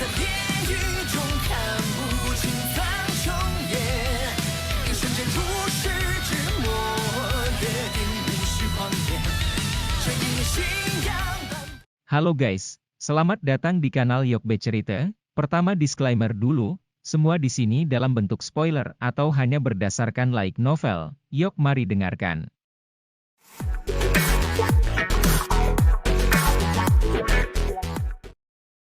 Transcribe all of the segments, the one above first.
在地狱中看不清苍穹野，一瞬间如释之末，约定无需狂野，这一念信仰。 Halo guys, selamat datang di kanal Yokbe Cerita. Pertama disclaimer dulu, semua di sini dalam bentuk spoiler atau hanya berdasarkan light novel. Yok mari dengarkan.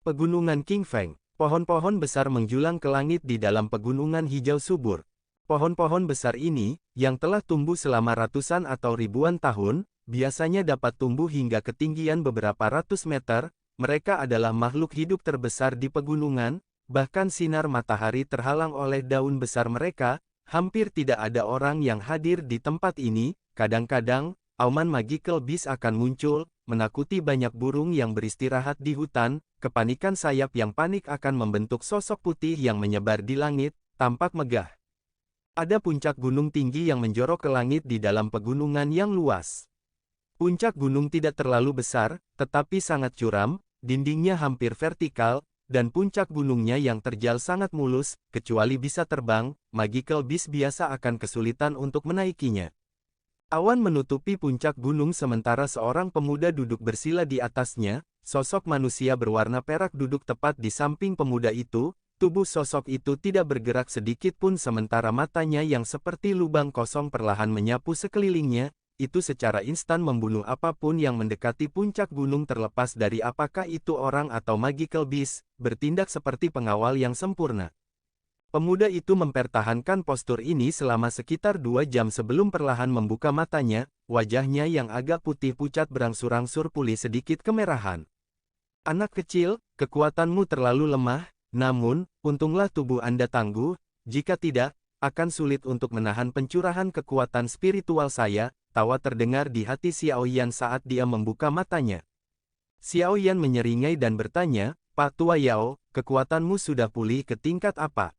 Pegunungan King Feng. Pohon-pohon besar menjulang ke langit di dalam pegunungan hijau subur. Pohon-pohon besar ini, yang telah tumbuh selama ratusan atau ribuan tahun, biasanya dapat tumbuh hingga ketinggian beberapa ratus meter. Mereka adalah makhluk hidup terbesar di pegunungan, bahkan sinar matahari terhalang oleh daun besar mereka. Hampir tidak ada orang yang hadir di tempat ini. Kadang-kadang, auman magical beast akan muncul, menakuti banyak burung yang beristirahat di hutan. Kepanikan sayap yang panik akan membentuk sosok putih yang menyebar di langit, tampak megah. Ada puncak gunung tinggi yang menjorok ke langit di dalam pegunungan yang luas. Puncak gunung tidak terlalu besar, tetapi sangat curam, dindingnya hampir vertikal, dan puncak gunungnya yang terjal sangat mulus, kecuali bisa terbang, magical beast biasa akan kesulitan untuk menaikinya. Awan menutupi puncak gunung sementara seorang pemuda duduk bersila di atasnya. Sosok manusia berwarna perak duduk tepat di samping pemuda itu. Tubuh sosok itu tidak bergerak sedikit pun sementara matanya yang seperti lubang kosong perlahan menyapu sekelilingnya. Itu secara instan membunuh apapun yang mendekati puncak gunung terlepas dari apakah itu orang atau magical beast, bertindak seperti pengawal yang sempurna. Pemuda itu mempertahankan postur ini selama sekitar 2 jam sebelum perlahan membuka matanya, wajahnya yang agak putih pucat berangsur-angsur pulih sedikit kemerahan. Anak kecil, kekuatanmu terlalu lemah, namun, untunglah tubuh Anda tangguh, jika tidak, akan sulit untuk menahan pencurahan kekuatan spiritual saya. Tawa terdengar di hati Xiao Yan saat dia membuka matanya. Xiao Yan menyeringai dan bertanya, Pak Tua Yao, kekuatanmu sudah pulih ke tingkat apa?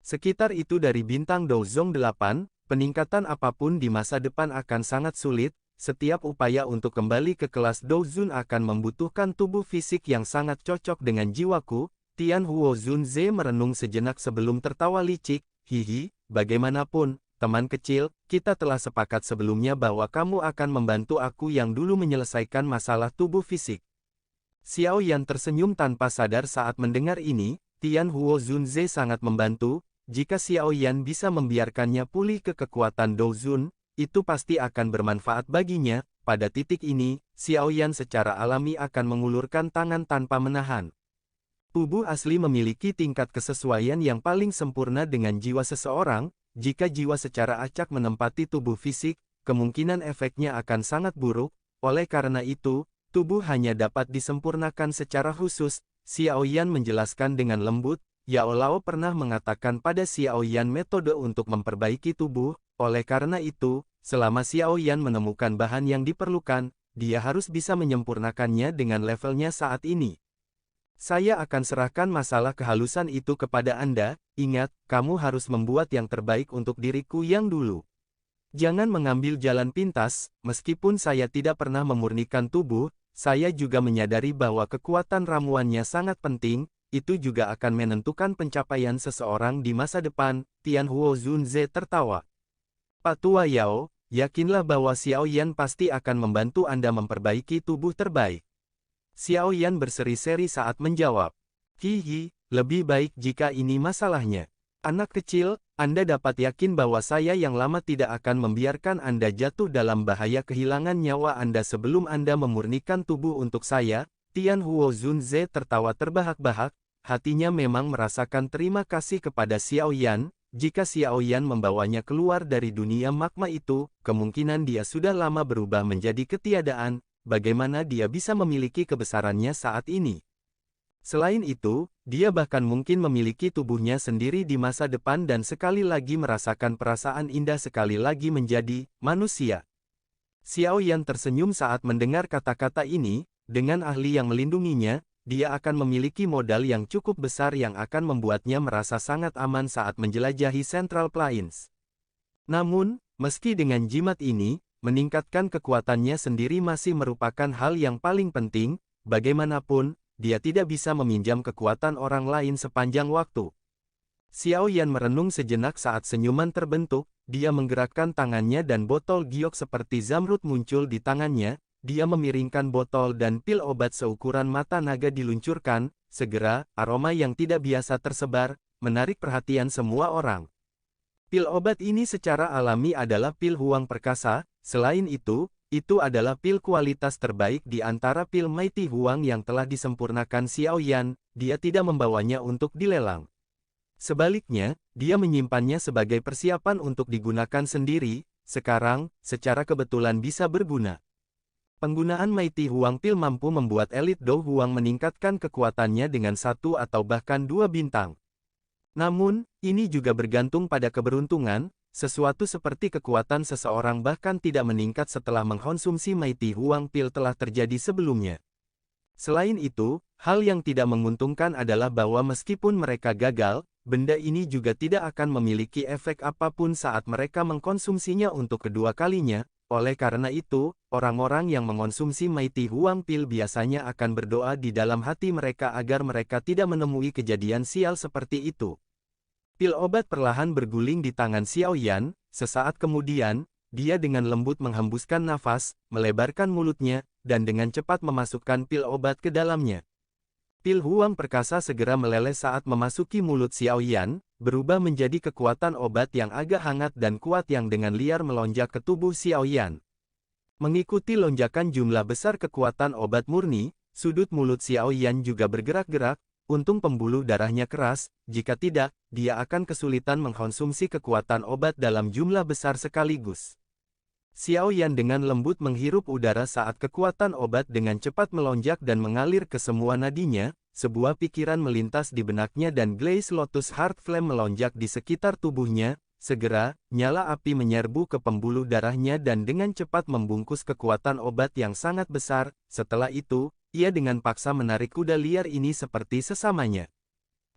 Sekitar itu dari bintang Douzong 8, peningkatan apapun di masa depan akan sangat sulit, setiap upaya untuk kembali ke kelas Douzun akan membutuhkan tubuh fisik yang sangat cocok dengan jiwaku. Tian Huo Zunze merenung sejenak sebelum tertawa licik, hihi, bagaimanapun, teman kecil, kita telah sepakat sebelumnya bahwa kamu akan membantu aku yang dulu menyelesaikan masalah tubuh fisik. Xiao Yan tersenyum tanpa sadar saat mendengar ini. Tian Huo Zunze sangat membantu. Jika Xiao Yan bisa membiarkannya pulih ke kekuatan Douzun, itu pasti akan bermanfaat baginya. Pada titik ini, Xiao Yan secara alami akan mengulurkan tangan tanpa menahan. Tubuh asli memiliki tingkat kesesuaian yang paling sempurna dengan jiwa seseorang. Jika jiwa secara acak menempati tubuh fisik, kemungkinan efeknya akan sangat buruk. Oleh karena itu, tubuh hanya dapat disempurnakan secara khusus. Xiao Yan menjelaskan dengan lembut. Yao Lao pernah mengatakan pada Xiao Yan metode untuk memperbaiki tubuh. Oleh karena itu, selama Xiao Yan menemukan bahan yang diperlukan, dia harus bisa menyempurnakannya dengan levelnya saat ini. Saya akan serahkan masalah kehalusan itu kepada Anda. Ingat, kamu harus membuat yang terbaik untuk diriku yang dulu. Jangan mengambil jalan pintas. Meskipun saya tidak pernah memurnikan tubuh, saya juga menyadari bahwa kekuatan ramuannya sangat penting. Itu juga akan menentukan pencapaian seseorang di masa depan. Tian Huo Zunze tertawa. Pak Tua Yao, yakinlah bahwa Xiao Yan pasti akan membantu Anda memperbaiki tubuh terbaik. Xiao Yan berseri-seri saat menjawab. Hihi, lebih baik jika ini masalahnya. Anak kecil, Anda dapat yakin bahwa saya yang lama tidak akan membiarkan Anda jatuh dalam bahaya kehilangan nyawa Anda sebelum Anda memurnikan tubuh untuk saya. Tian Huo Zunze tertawa terbahak-bahak, hatinya memang merasakan terima kasih kepada Xiao Yan. Jika Xiao Yan membawanya keluar dari dunia magma itu, kemungkinan dia sudah lama berubah menjadi ketiadaan. Bagaimana dia bisa memiliki kebesarannya saat ini? Selain itu, dia bahkan mungkin memiliki tubuhnya sendiri di masa depan dan sekali lagi merasakan perasaan indah sekali lagi menjadi manusia. Xiao Yan tersenyum saat mendengar kata-kata ini. Dengan ahli yang melindunginya, dia akan memiliki modal yang cukup besar yang akan membuatnya merasa sangat aman saat menjelajahi Central Plains. Namun, meski dengan jimat ini, meningkatkan kekuatannya sendiri masih merupakan hal yang paling penting. Bagaimanapun, dia tidak bisa meminjam kekuatan orang lain sepanjang waktu. Xiao Yan merenung sejenak saat senyuman terbentuk, dia menggerakkan tangannya dan botol giok seperti zamrud muncul di tangannya, dia memiringkan botol dan pil obat seukuran mata naga diluncurkan, segera, aroma yang tidak biasa tersebar, menarik perhatian semua orang. Pil obat ini secara alami adalah pil Huang Perkasa, selain itu adalah pil kualitas terbaik di antara pil Mighty Huang yang telah disempurnakan Xiao Yan, dia tidak membawanya untuk dilelang. Sebaliknya, dia menyimpannya sebagai persiapan untuk digunakan sendiri, sekarang, secara kebetulan bisa berguna. Penggunaan Mighty Huang Pil mampu membuat elit Dou Huang meningkatkan kekuatannya dengan 1 atau bahkan 2 bintang. Namun, ini juga bergantung pada keberuntungan, sesuatu seperti kekuatan seseorang bahkan tidak meningkat setelah mengkonsumsi Mighty Huang Pil telah terjadi sebelumnya. Selain itu, hal yang tidak menguntungkan adalah bahwa meskipun mereka gagal, benda ini juga tidak akan memiliki efek apapun saat mereka mengkonsumsinya untuk kedua kalinya. Oleh karena itu, orang-orang yang mengonsumsi Mighty Huang Pil biasanya akan berdoa di dalam hati mereka agar mereka tidak menemui kejadian sial seperti itu. Pil obat perlahan berguling di tangan Xiao Yan, sesaat kemudian, dia dengan lembut menghembuskan nafas, melebarkan mulutnya, dan dengan cepat memasukkan pil obat ke dalamnya. Pil Huang Perkasa segera meleleh saat memasuki mulut Xiao Yan, berubah menjadi kekuatan obat yang agak hangat dan kuat yang dengan liar melonjak ke tubuh Xiao Yan. Mengikuti lonjakan jumlah besar kekuatan obat murni, sudut mulut Xiao Yan juga bergerak-gerak. Untung pembuluh darahnya keras, jika tidak, dia akan kesulitan mengkonsumsi kekuatan obat dalam jumlah besar sekaligus. Xiao Yan dengan lembut menghirup udara saat kekuatan obat dengan cepat melonjak dan mengalir ke semua nadinya, sebuah pikiran melintas di benaknya dan Glaze Lotus Heart Flame melonjak di sekitar tubuhnya, segera, nyala api menyerbu ke pembuluh darahnya dan dengan cepat membungkus kekuatan obat yang sangat besar. Setelah itu, ia dengan paksa menarik kuda liar ini seperti sesamanya.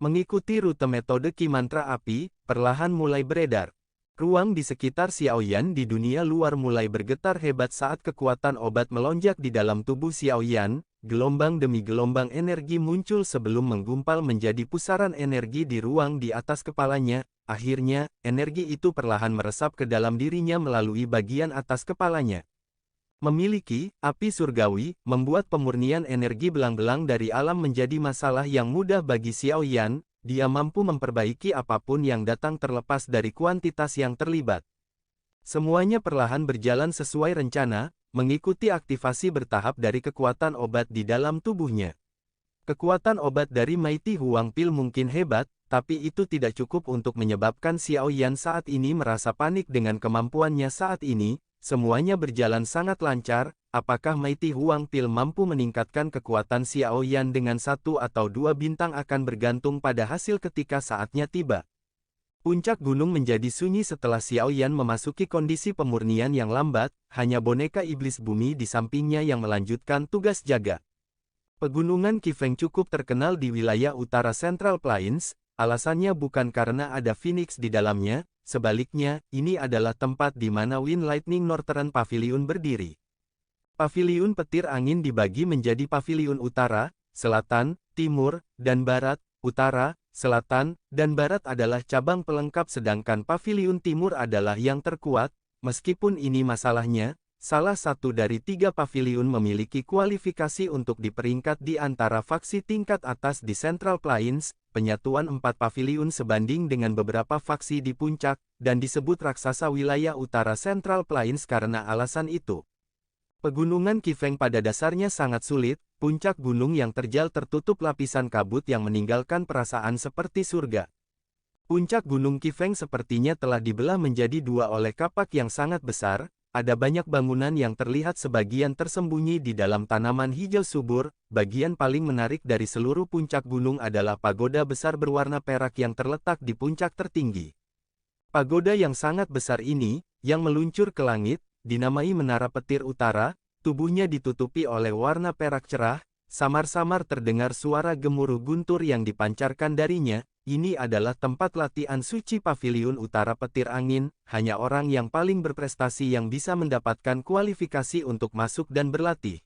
Mengikuti rute metode Ki Mantra Api, perlahan mulai beredar. Ruang di sekitar Xiao Yan di dunia luar mulai bergetar hebat saat kekuatan obat melonjak di dalam tubuh Xiao Yan, gelombang demi gelombang energi muncul sebelum menggumpal menjadi pusaran energi di ruang di atas kepalanya. Akhirnya, energi itu perlahan meresap ke dalam dirinya melalui bagian atas kepalanya. Memiliki api surgawi, membuat pemurnian energi belang-belang dari alam menjadi masalah yang mudah bagi Xiao Yan, dia mampu memperbaiki apapun yang datang terlepas dari kuantitas yang terlibat. Semuanya perlahan berjalan sesuai rencana, mengikuti aktivasi bertahap dari kekuatan obat di dalam tubuhnya. Kekuatan obat dari Mighty Huang Pil mungkin hebat, tapi itu tidak cukup untuk menyebabkan Xiao Yan saat ini merasa panik dengan kemampuannya saat ini. Semuanya berjalan sangat lancar, apakah Mighty Huang Pil mampu meningkatkan kekuatan Xiao Yan dengan 1 atau 2 bintang akan bergantung pada hasil ketika saatnya tiba. Puncak gunung menjadi sunyi setelah Xiao Yan memasuki kondisi pemurnian yang lambat, hanya boneka iblis bumi di sampingnya yang melanjutkan tugas jaga. Pegunungan Qifeng cukup terkenal di wilayah utara Central Plains, alasannya bukan karena ada Phoenix di dalamnya. Sebaliknya, ini adalah tempat di mana Wind Lightning Northern Pavilion berdiri. Pavilion petir angin dibagi menjadi pavilion utara, selatan, timur, dan barat. Utara, selatan, dan barat adalah cabang pelengkap sedangkan pavilion timur adalah yang terkuat. Meskipun ini masalahnya, salah satu dari 3 pavilion memiliki kualifikasi untuk diperingkat di antara faksi tingkat atas di Central Plains. Penyatuan 4 pavilion sebanding dengan beberapa faksi di puncak, dan disebut raksasa wilayah utara Central Plains karena alasan itu. Pegunungan Qifeng pada dasarnya sangat sulit, puncak gunung yang terjal tertutup lapisan kabut yang meninggalkan perasaan seperti surga. Puncak gunung Qifeng sepertinya telah dibelah menjadi 2 oleh kapak yang sangat besar. Ada banyak bangunan yang terlihat sebagian tersembunyi di dalam tanaman hijau subur. Bagian paling menarik dari seluruh puncak gunung adalah pagoda besar berwarna perak yang terletak di puncak tertinggi. Pagoda yang sangat besar ini, yang meluncur ke langit, dinamai Menara Petir Utara, tubuhnya ditutupi oleh warna perak cerah, samar-samar terdengar suara gemuruh guntur yang dipancarkan darinya. Ini adalah tempat latihan suci Pavilion Utara Petir Angin, hanya orang yang paling berprestasi yang bisa mendapatkan kualifikasi untuk masuk dan berlatih.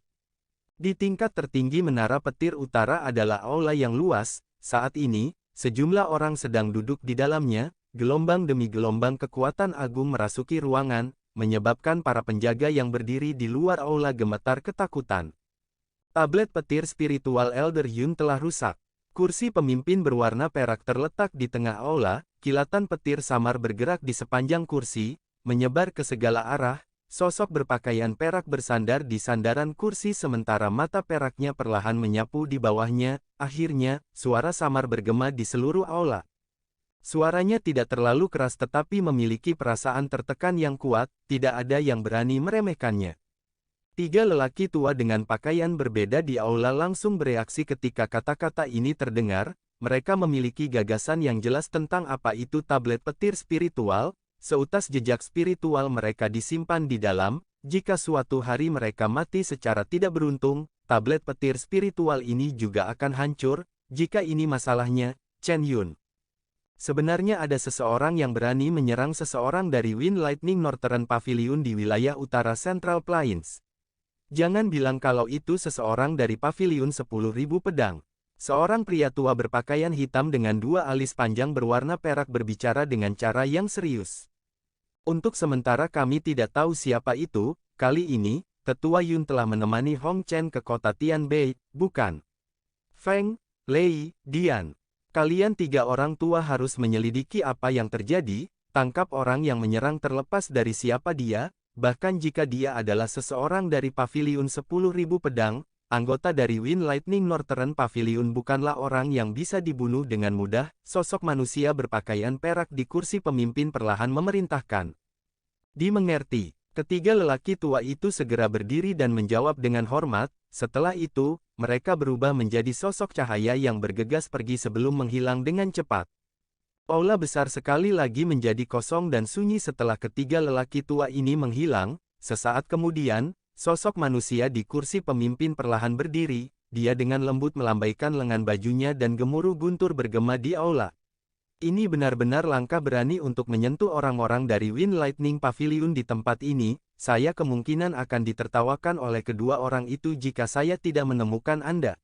Di tingkat tertinggi menara petir utara adalah aula yang luas. Saat ini, sejumlah orang sedang duduk di dalamnya. Gelombang demi gelombang kekuatan agung merasuki ruangan, menyebabkan para penjaga yang berdiri di luar aula gemetar ketakutan. Tablet petir spiritual Elder Yun telah rusak. Kursi pemimpin berwarna perak terletak di tengah aula, kilatan petir samar bergerak di sepanjang kursi, menyebar ke segala arah. Sosok berpakaian perak bersandar di sandaran kursi sementara mata peraknya perlahan menyapu di bawahnya. Akhirnya, suara samar bergema di seluruh aula. Suaranya tidak terlalu keras tetapi memiliki perasaan tertekan yang kuat, tidak ada yang berani meremehkannya. Tiga lelaki tua dengan pakaian berbeda di aula langsung bereaksi ketika kata-kata ini terdengar. Mereka memiliki gagasan yang jelas tentang apa itu tablet petir spiritual. Seutas jejak spiritual mereka disimpan di dalam. Jika suatu hari mereka mati secara tidak beruntung, tablet petir spiritual ini juga akan hancur. Jika ini masalahnya, Chen Yun. Sebenarnya ada seseorang yang berani menyerang seseorang dari Wind Lightning Northern Pavilion di wilayah utara Central Plains. Jangan bilang kalau itu seseorang dari Pavilion 10.000 Pedang. Seorang pria tua berpakaian hitam dengan dua alis panjang berwarna perak berbicara dengan cara yang serius. Untuk sementara kami tidak tahu siapa itu. Kali ini, Tetua Yun telah menemani Hong Chen ke kota Tianbei, bukan? Feng, Lei, Dian. Kalian tiga orang tua harus menyelidiki apa yang terjadi, tangkap orang yang menyerang terlepas dari siapa dia, bahkan jika dia adalah seseorang dari Pavilion 10.000 Pedang, anggota dari Wind Lightning Northern Pavilion bukanlah orang yang bisa dibunuh dengan mudah. Sosok manusia berpakaian perak di kursi pemimpin perlahan memerintahkan. Dimengerti. Ketiga lelaki tua itu segera berdiri dan menjawab dengan hormat. Setelah itu, mereka berubah menjadi sosok cahaya yang bergegas pergi sebelum menghilang dengan cepat. Aula besar sekali lagi menjadi kosong dan sunyi setelah ketiga lelaki tua ini menghilang. Sesaat kemudian, sosok manusia di kursi pemimpin perlahan berdiri. Dia dengan lembut melambaikan lengan bajunya dan gemuruh guntur bergema di aula. Ini benar-benar langkah berani untuk menyentuh orang-orang dari Wind Lightning Pavilion di tempat ini. Saya kemungkinan akan ditertawakan oleh kedua orang itu jika saya tidak menemukan Anda.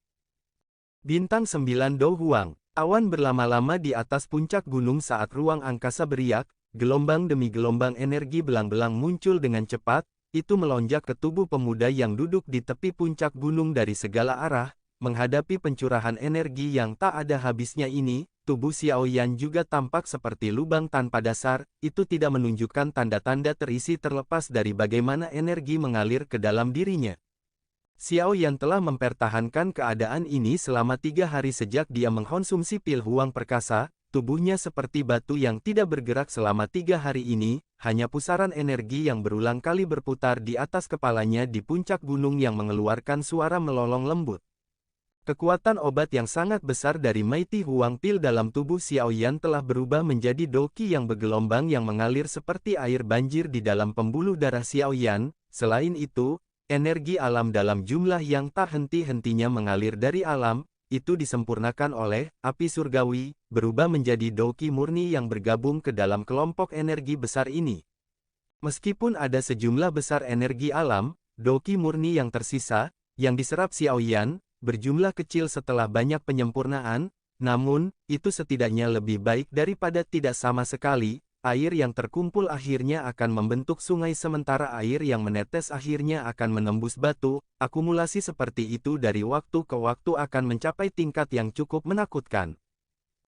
Bintang 9 Do Huang. Awan berlama-lama di atas puncak gunung saat ruang angkasa beriak. Gelombang demi gelombang energi belang-belang muncul dengan cepat. Itu melonjak ke tubuh pemuda yang duduk di tepi puncak gunung dari segala arah. Menghadapi pencurahan energi yang tak ada habisnya ini, tubuh Xiao Yan juga tampak seperti lubang tanpa dasar. Itu tidak menunjukkan tanda-tanda terisi terlepas dari bagaimana energi mengalir ke dalam dirinya. Xiao Yan telah mempertahankan keadaan ini selama 3 hari sejak dia mengkonsumsi pil huang perkasa. Tubuhnya seperti batu yang tidak bergerak selama 3 hari ini. Hanya pusaran energi yang berulang kali berputar di atas kepalanya di puncak gunung yang mengeluarkan suara melolong lembut. Kekuatan obat yang sangat besar dari Mighty Huang Pil dalam tubuh Xiao Yan telah berubah menjadi doqi yang bergelombang yang mengalir seperti air banjir di dalam pembuluh darah Xiao Yan. Selain itu, energi alam dalam jumlah yang tak henti-hentinya mengalir dari alam, itu disempurnakan oleh api surgawi, berubah menjadi doqi murni yang bergabung ke dalam kelompok energi besar ini. Meskipun ada sejumlah besar energi alam, doqi murni yang tersisa, yang diserap Xiao Yan, berjumlah kecil setelah banyak penyempurnaan, namun, itu setidaknya lebih baik daripada tidak sama sekali. Air yang terkumpul akhirnya akan membentuk sungai sementara air yang menetes akhirnya akan menembus batu. Akumulasi seperti itu dari waktu ke waktu akan mencapai tingkat yang cukup menakutkan.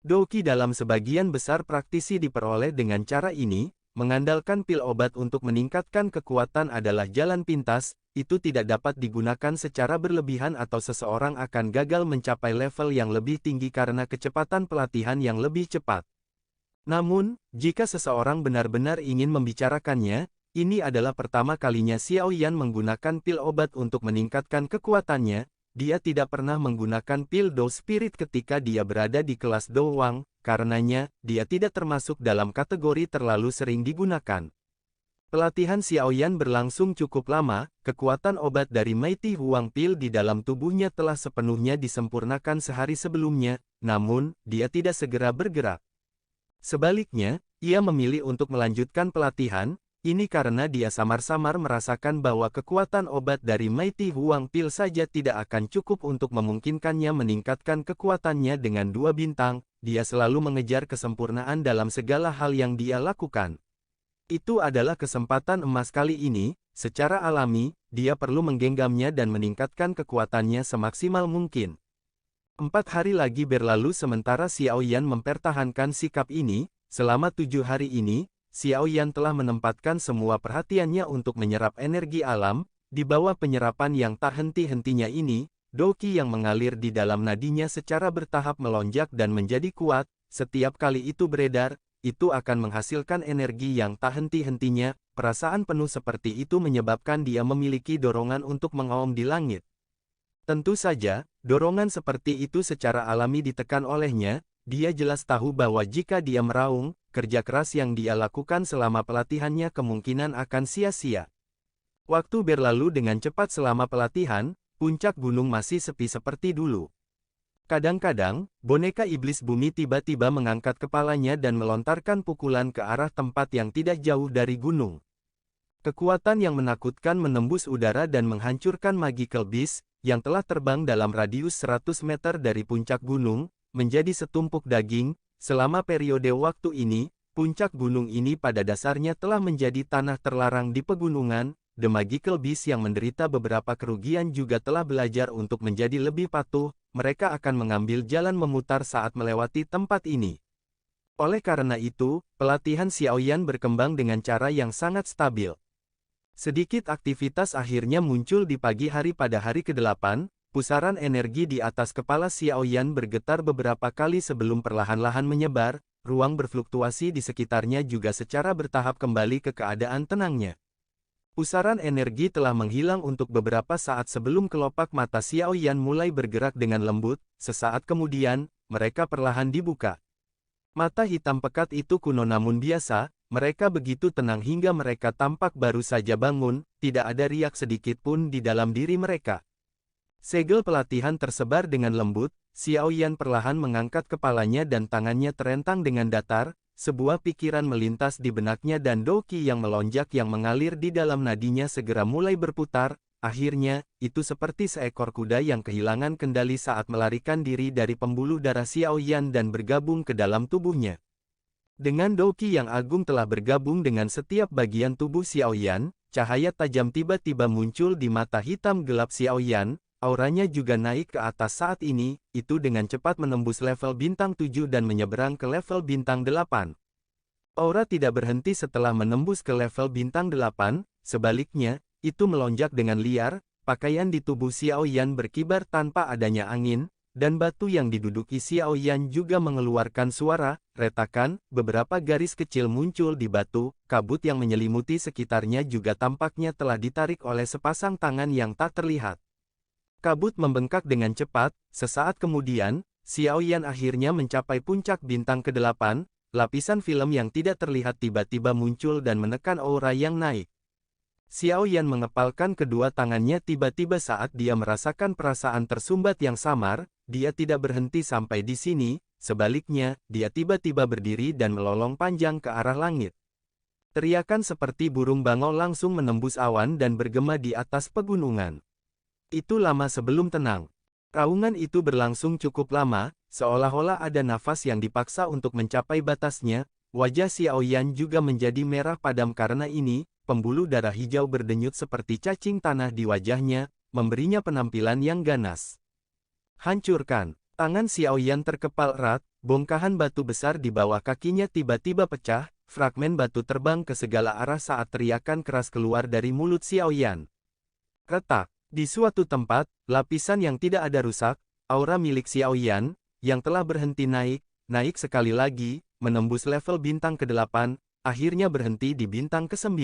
Doqi dalam sebagian besar praktisi diperoleh dengan cara ini. Mengandalkan pil obat untuk meningkatkan kekuatan adalah jalan pintas. Itu tidak dapat digunakan secara berlebihan atau seseorang akan gagal mencapai level yang lebih tinggi karena kecepatan pelatihan yang lebih cepat. Namun, jika seseorang benar-benar ingin membicarakannya, ini adalah pertama kalinya Xiao Yan menggunakan pil obat untuk meningkatkan kekuatannya. Dia tidak pernah menggunakan pil Do Spirit ketika dia berada di kelas Do Wang, karenanya, dia tidak termasuk dalam kategori terlalu sering digunakan. Pelatihan Xiao Yan berlangsung cukup lama, kekuatan obat dari Mighty Huang Pil di dalam tubuhnya telah sepenuhnya disempurnakan sehari sebelumnya, namun, dia tidak segera bergerak. Sebaliknya, ia memilih untuk melanjutkan pelatihan. Ini karena dia samar-samar merasakan bahwa kekuatan obat dari Mighty Huang Pil saja tidak akan cukup untuk memungkinkannya meningkatkan kekuatannya dengan 2 bintang, dia selalu mengejar kesempurnaan dalam segala hal yang dia lakukan. Itu adalah kesempatan emas kali ini, secara alami, dia perlu menggenggamnya dan meningkatkan kekuatannya semaksimal mungkin. 4 hari lagi berlalu sementara Xiao Yan mempertahankan sikap ini, selama 7 hari ini, Xiao Yan telah menempatkan semua perhatiannya untuk menyerap energi alam, di bawah penyerapan yang tak henti-hentinya ini, Doqi yang mengalir di dalam nadinya secara bertahap melonjak dan menjadi kuat, setiap kali itu beredar, itu akan menghasilkan energi yang tak henti-hentinya, perasaan penuh seperti itu menyebabkan dia memiliki dorongan untuk mengaum di langit. Tentu saja, dorongan seperti itu secara alami ditekan olehnya, dia jelas tahu bahwa jika dia meraung, kerja keras yang dia lakukan selama pelatihannya kemungkinan akan sia-sia. Waktu berlalu dengan cepat selama pelatihan, puncak gunung masih sepi seperti dulu. Kadang-kadang, boneka iblis bumi tiba-tiba mengangkat kepalanya dan melontarkan pukulan ke arah tempat yang tidak jauh dari gunung. Kekuatan yang menakutkan menembus udara dan menghancurkan Magical Beast, yang telah terbang dalam radius 100 meter dari puncak gunung, menjadi setumpuk daging. Selama periode waktu ini, puncak gunung ini pada dasarnya telah menjadi tanah terlarang di pegunungan. The Magical Beast yang menderita beberapa kerugian juga telah belajar untuk menjadi lebih patuh, mereka akan mengambil jalan memutar saat melewati tempat ini. Oleh karena itu, pelatihan Xiao Yan berkembang dengan cara yang sangat stabil. Sedikit aktivitas akhirnya muncul di pagi hari pada hari ke-8, pusaran energi di atas kepala Xiao Yan bergetar beberapa kali sebelum perlahan-lahan menyebar, ruang berfluktuasi di sekitarnya juga secara bertahap kembali ke keadaan tenangnya. Pusaran energi telah menghilang untuk beberapa saat sebelum kelopak mata Xiao Yan mulai bergerak dengan lembut, sesaat kemudian, mereka perlahan dibuka. Mata hitam pekat itu kuno namun biasa, mereka begitu tenang hingga mereka tampak baru saja bangun, tidak ada riak sedikit pun di dalam diri mereka. Segel pelatihan tersebar dengan lembut, Xiao Yan perlahan mengangkat kepalanya dan tangannya terentang dengan datar, sebuah pikiran melintas di benaknya dan Doqi yang melonjak yang mengalir di dalam nadinya segera mulai berputar, akhirnya, itu seperti seekor kuda yang kehilangan kendali saat melarikan diri dari pembuluh darah Xiao Yan dan bergabung ke dalam tubuhnya. Dengan Doqi yang agung telah bergabung dengan setiap bagian tubuh Xiao Yan, cahaya tajam tiba-tiba muncul di mata hitam gelap Xiao Yan. Auranya juga naik ke atas saat ini, itu dengan cepat menembus level bintang 7 dan menyeberang ke level bintang 8. Aura tidak berhenti setelah menembus ke level bintang 8, sebaliknya, itu melonjak dengan liar, pakaian di tubuh Xiao Yan berkibar tanpa adanya angin, dan batu yang diduduki Xiao Yan juga mengeluarkan suara, retakan, beberapa garis kecil muncul di batu, kabut yang menyelimuti sekitarnya juga tampaknya telah ditarik oleh sepasang tangan yang tak terlihat. Kabut membengkak dengan cepat, sesaat kemudian, Xiao Yan akhirnya mencapai puncak bintang ke-8, lapisan film yang tidak terlihat tiba-tiba muncul dan menekan aura yang naik. Xiao Yan mengepalkan kedua tangannya tiba-tiba saat dia merasakan perasaan tersumbat yang samar, dia tidak berhenti sampai di sini, sebaliknya, dia tiba-tiba berdiri dan melolong panjang ke arah langit. Teriakan seperti burung bangau langsung menembus awan dan bergema di atas pegunungan. Itu lama sebelum tenang. Raungan itu berlangsung cukup lama, seolah-olah ada nafas yang dipaksa untuk mencapai batasnya. Wajah Xiao Yan juga menjadi merah padam karena ini, pembuluh darah hijau berdenyut seperti cacing tanah di wajahnya, memberinya penampilan yang ganas. Hancurkan! Tangan Xiao Yan terkepal erat, bongkahan batu besar di bawah kakinya tiba-tiba pecah, fragmen batu terbang ke segala arah saat teriakan keras keluar dari mulut Xiao Yan. Retak! Di suatu tempat, lapisan yang tidak ada rusak, aura milik Xiao Yan, yang telah berhenti naik sekali lagi, menembus level bintang ke-8, akhirnya berhenti di bintang ke-9.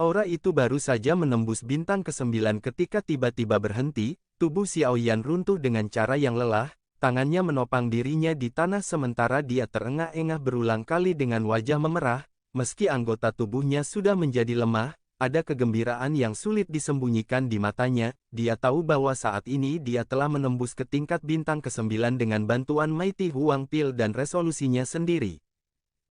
Aura itu baru saja menembus bintang ke-9 ketika tiba-tiba berhenti, tubuh Xiao Yan runtuh dengan cara yang lelah, tangannya menopang dirinya di tanah sementara dia terengah-engah berulang kali dengan wajah memerah, meski anggota tubuhnya sudah menjadi lemah. Ada kegembiraan yang sulit disembunyikan di matanya, dia tahu bahwa saat ini dia telah menembus ke tingkat bintang ke-9 dengan bantuan Mighty Huang Pil dan resolusinya sendiri.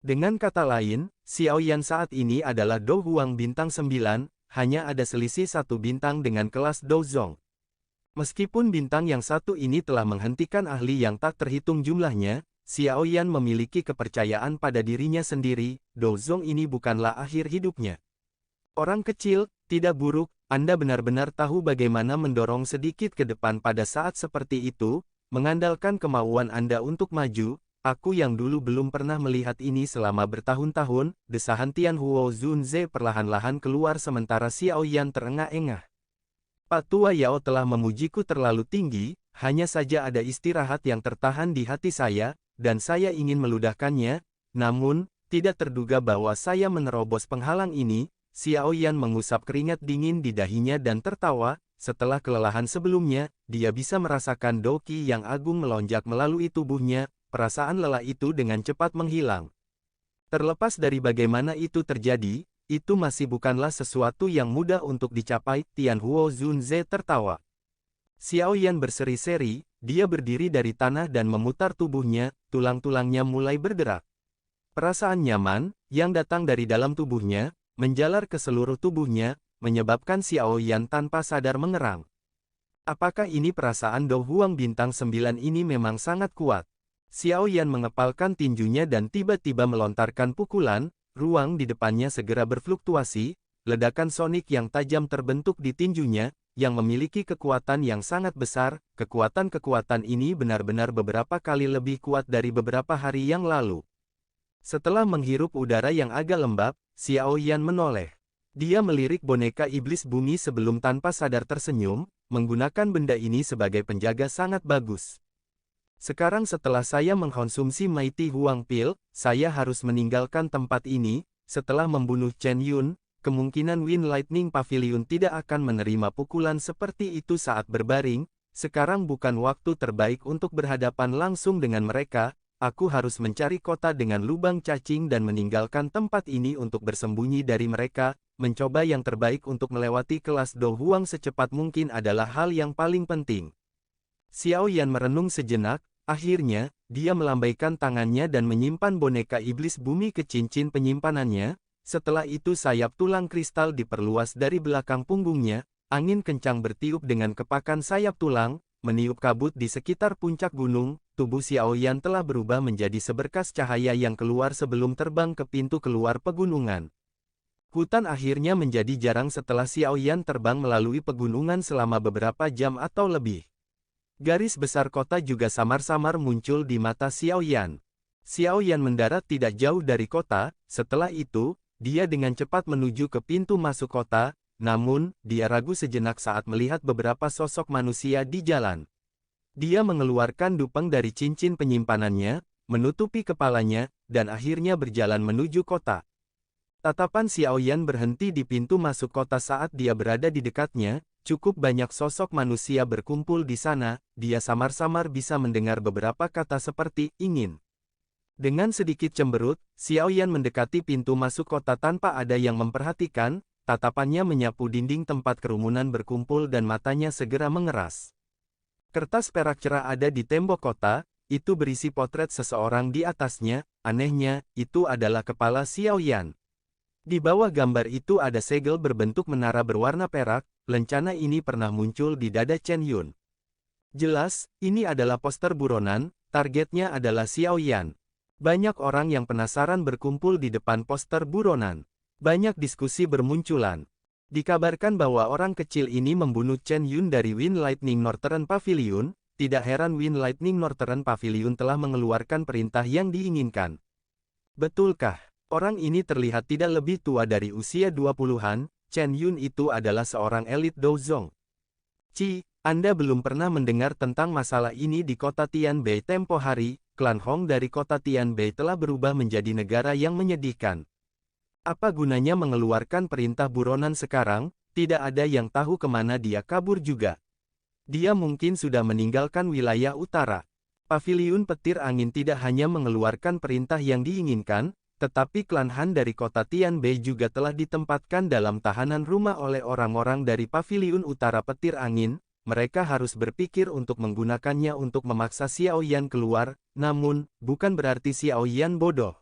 Dengan kata lain, Xiao Yan saat ini adalah Do Huang bintang 9, hanya ada selisih satu bintang dengan kelas Do Zong. Meskipun bintang yang satu ini telah menghentikan ahli yang tak terhitung jumlahnya, Xiao Yan memiliki kepercayaan pada dirinya sendiri, Do Zong ini bukanlah akhir hidupnya. Orang kecil, tidak buruk, Anda benar-benar tahu bagaimana mendorong sedikit ke depan pada saat seperti itu, mengandalkan kemauan Anda untuk maju. Aku yang dulu belum pernah melihat ini selama bertahun-tahun, desahan Tian Huo Zunze perlahan-lahan keluar sementara Xiao Yan terengah-engah. Pak Tua Yao telah memujiku terlalu tinggi, hanya saja ada istirahat yang tertahan di hati saya, dan saya ingin meludahkannya, namun, tidak terduga bahwa saya menerobos penghalang ini. Xiao Yan mengusap keringat dingin di dahinya dan tertawa. Setelah kelelahan sebelumnya, dia bisa merasakan doki yang agung melonjak melalui tubuhnya, perasaan lelah itu dengan cepat menghilang. Terlepas dari bagaimana itu terjadi, itu masih bukanlah sesuatu yang mudah untuk dicapai, Tian Huo Zunze tertawa. Xiao Yan berseri-seri, dia berdiri dari tanah dan memutar tubuhnya, tulang-tulangnya mulai bergerak. Perasaan nyaman, yang datang dari dalam tubuhnya, menjalar ke seluruh tubuhnya, menyebabkan Xiao Yan tanpa sadar mengerang. Apakah ini perasaan Do Huang bintang 9 ini memang sangat kuat? Xiao Yan mengepalkan tinjunya dan tiba-tiba melontarkan pukulan, ruang di depannya segera berfluktuasi, ledakan sonik yang tajam terbentuk di tinjunya, yang memiliki kekuatan yang sangat besar. Kekuatan-kekuatan ini benar-benar beberapa kali lebih kuat dari beberapa hari yang lalu. Setelah menghirup udara yang agak lembab, Xiao Yan menoleh. Dia melirik boneka iblis bumi sebelum tanpa sadar tersenyum, menggunakan benda ini sebagai penjaga sangat bagus. Sekarang setelah saya mengkonsumsi Mighty Huang Pill, saya harus meninggalkan tempat ini. Setelah membunuh Chen Yun, kemungkinan Wind Lightning Pavilion tidak akan menerima pukulan seperti itu saat berbaring. Sekarang bukan waktu terbaik untuk berhadapan langsung dengan mereka. Aku harus mencari kota dengan lubang cacing dan meninggalkan tempat ini untuk bersembunyi dari mereka. Mencoba yang terbaik untuk melewati kelas Do Huang secepat mungkin adalah hal yang paling penting. Xiao Yan merenung sejenak, akhirnya, dia melambaikan tangannya dan menyimpan boneka iblis bumi ke cincin penyimpanannya. Setelah itu sayap tulang kristal diperluas dari belakang punggungnya, angin kencang bertiup dengan kepakan sayap tulang, meniup kabut di sekitar puncak gunung. Tubuh Xiao Yan telah berubah menjadi seberkas cahaya yang keluar sebelum terbang ke pintu keluar pegunungan. Hutan akhirnya menjadi jarang setelah Xiao Yan terbang melalui pegunungan selama beberapa jam atau lebih. Garis besar kota juga samar-samar muncul di mata Xiao Yan. Xiao Yan mendarat tidak jauh dari kota. Setelah itu, dia dengan cepat menuju ke pintu masuk kota, namun, dia ragu sejenak saat melihat beberapa sosok manusia di jalan. Dia mengeluarkan dupeng dari cincin penyimpanannya, menutupi kepalanya, dan akhirnya berjalan menuju kota. Tatapan Xiao Yan berhenti di pintu masuk kota saat dia berada di dekatnya. Cukup banyak sosok manusia berkumpul di sana. Dia samar-samar bisa mendengar beberapa kata seperti ingin. Dengan sedikit cemberut, Xiao Yan mendekati pintu masuk kota tanpa ada yang memperhatikan. Tatapannya menyapu dinding tempat kerumunan berkumpul dan matanya segera mengeras. Kertas perak cerah ada di tembok kota. Itu berisi potret seseorang di atasnya. Anehnya, itu adalah kepala Xiao Yan. Di bawah gambar itu ada segel berbentuk menara berwarna perak. Lencana ini pernah muncul di dada Chen Yun. Jelas, ini adalah poster buronan. Targetnya adalah Xiao Yan. Banyak orang yang penasaran berkumpul di depan poster buronan. Banyak diskusi bermunculan. Dikabarkan bahwa orang kecil ini membunuh Chen Yun dari Wind Lightning Northern Pavilion. Tidak heran Wind Lightning Northern Pavilion telah mengeluarkan perintah yang diinginkan. Betulkah? Orang ini terlihat tidak lebih tua dari usia 20-an, Chen Yun itu adalah seorang elit Douzong. Anda belum pernah mendengar tentang masalah ini di kota Tianbei tempo hari. Klan Hong dari kota Tianbei telah berubah menjadi negara yang menyedihkan. Apa gunanya mengeluarkan perintah buronan sekarang? Tidak ada yang tahu kemana dia kabur juga. Dia mungkin sudah meninggalkan wilayah utara. Paviliun petir angin tidak hanya mengeluarkan perintah yang diinginkan, tetapi klan Han dari kota Tianbei juga telah ditempatkan dalam tahanan rumah oleh orang-orang dari Paviliun Utara Petir Angin. Mereka harus berpikir untuk menggunakannya untuk memaksa Xiao Yan keluar, namun, bukan berarti Xiao Yan bodoh.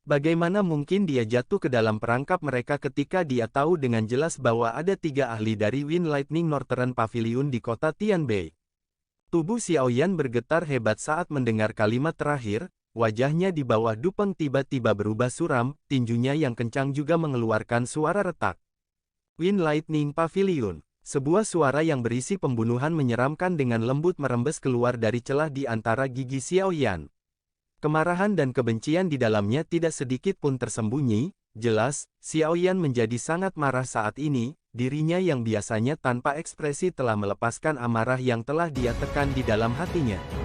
Bagaimana mungkin dia jatuh ke dalam perangkap mereka ketika dia tahu dengan jelas bahwa ada 3 ahli dari Wind Lightning Northern Pavilion di kota Tianbei. Tubuh Xiaoyan bergetar hebat saat mendengar kalimat terakhir, wajahnya di bawah Dupeng tiba-tiba berubah suram, tinjunya yang kencang juga mengeluarkan suara retak. Wind Lightning Pavilion. Sebuah suara yang berisi pembunuhan menyeramkan dengan lembut merembes keluar dari celah di antara gigi Xiaoyan. Kemarahan dan kebencian di dalamnya tidak sedikit pun tersembunyi. Jelas, Xiaoyan menjadi sangat marah saat ini, dirinya yang biasanya tanpa ekspresi telah melepaskan amarah yang telah dia tekan di dalam hatinya.